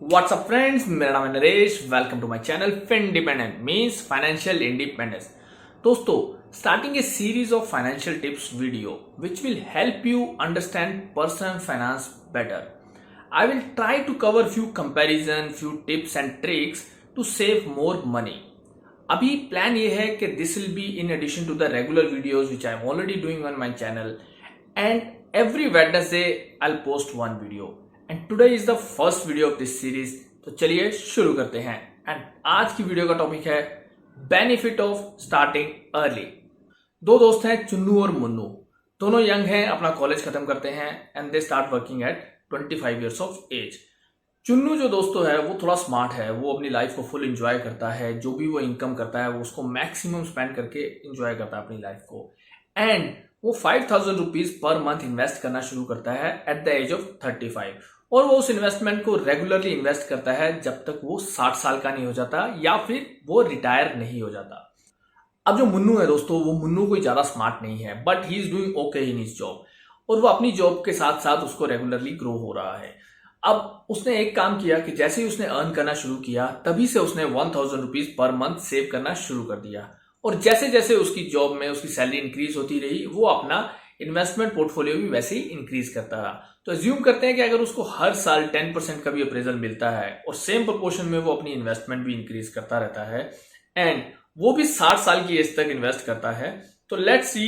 WhatsApp friends, मेरा नाम है Naresh. Welcome to my channel Findependent means financial independence. दोस्तों, starting a series of financial tips video which will help you understand personal finance better. I will try to cover few comparison, few tips and tricks to save more money. अभी plan ये है कि this will be in addition to the regular videos which I am already doing on my channel, and every Wednesday I'll post one video. And today is the first video of this series. तो चलिए शुरू करते हैं। And आज की video का topic है benefit of starting early. दो दोस्त हैं, चुन्नू और मुन्नू। दोनों यंग हैं, अपना कॉलेज खत्म करते हैं and they start working at 25 years of age. Chunnu जो दोस्तों है वो थोड़ा स्मार्ट है, वो अपनी लाइफ को फुल एंजॉय करता है। जो भी वो इनकम करता है वो उसको मैक्सिमम स्पेंड करके एंजॉय करता है अपनी लाइफ को। एंड वो 5000 रुपीज पर मंथ इन्वेस्ट करना शुरू करता है एट द एज ऑफ 35, और वो उस इन्वेस्टमेंट को रेगुलरली इन्वेस्ट करता है जब तक वो 60 साल का नहीं हो जाता या फिर वो रिटायर नहीं हो जाता। अब जो मुन्नू है दोस्तों, वो मुन्नू कोई ज्यादा स्मार्ट नहीं है, but he is doing okay in his job, और वो अपनी जॉब के साथ साथ उसको रेगुलरली ग्रो हो रहा है। अब उसने एक काम किया कि जैसे ही उसने अर्न करना शुरू किया तभी से उसने 1000 रुपीज पर मंथ सेव करना शुरू कर दिया, और जैसे जैसे उसकी जॉब में उसकी सैलरी इंक्रीज होती रही वो अपना इन्वेस्टमेंट पोर्टफोलियो भी वैसे ही इंक्रीज करता रहा। तो अज्यूम करते हैं कि अगर उसको हर साल 10% का भी अप्रेजल मिलता है और सेम प्रोपोर्शन में वो अपनी इन्वेस्टमेंट भी इंक्रीज करता रहता है एंड वो भी 60 साल की एज तक इन्वेस्ट करता है, तो लेट्स सी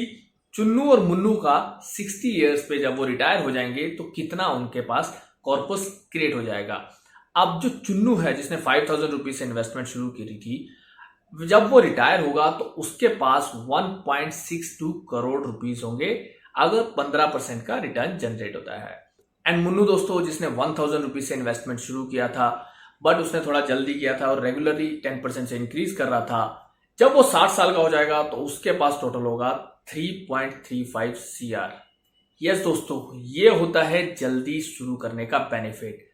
चुन्नू और मुन्नू का 60 इयर्स पे जब वो रिटायर हो जाएंगे तो कितना उनके पास कॉर्पस क्रिएट हो जाएगा। अब जो चुन्नू है जिसने 5000 रुपीज से इन्वेस्टमेंट शुरू की थी, जब वो रिटायर होगा तो उसके पास 1.62 करोड़ रुपीस होंगे अगर 15% का रिटर्न जनरेट होता है। एंड मुन्नू दोस्तों जिसने 1000 रुपीज से इन्वेस्टमेंट शुरू किया था, बट उसने थोड़ा जल्दी किया था और रेगुलरली 10% से इंक्रीज कर रहा था, जब वो 60 साल का हो जाएगा तो उसके पास टोटल होगा 3.35 CR। यस दोस्तों, ये होता है जल्दी शुरू करने का बेनिफिट।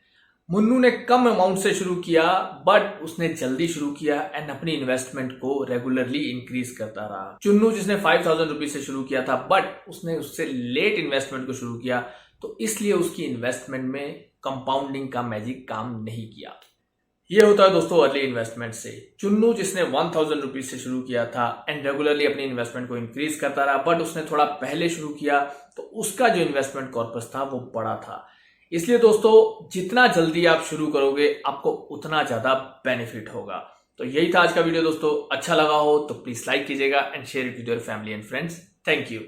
मुन्नू ने कम अमाउंट से शुरू किया बट उसने जल्दी शुरू किया एंड अपनी इन्वेस्टमेंट को रेगुलरली इंक्रीज करता रहा। चुन्नू जिसने 5000 रुपीज से शुरू किया था बट उसने उससे लेट इन्वेस्टमेंट को शुरू किया, तो इसलिए उसकी इन्वेस्टमेंट में कंपाउंडिंग का मैजिक काम नहीं किया। ये होता है दोस्तों अर्ली इन्वेस्टमेंट से। चुन्नू जिसने 1000 रुपीज से शुरू किया था एंड रेगुलरली अपनी इन्वेस्टमेंट को इंक्रीज करता रहा, बट उसने थोड़ा पहले शुरू किया तो उसका जो इन्वेस्टमेंट कॉर्पस था वो बड़ा था। इसलिए दोस्तों जितना जल्दी आप शुरू करोगे आपको उतना ज्यादा बेनिफिट होगा। तो यही था आज का वीडियो दोस्तों। अच्छा लगा हो तो प्लीज लाइक कीजिएगा and share it with your family and friends. Thank you.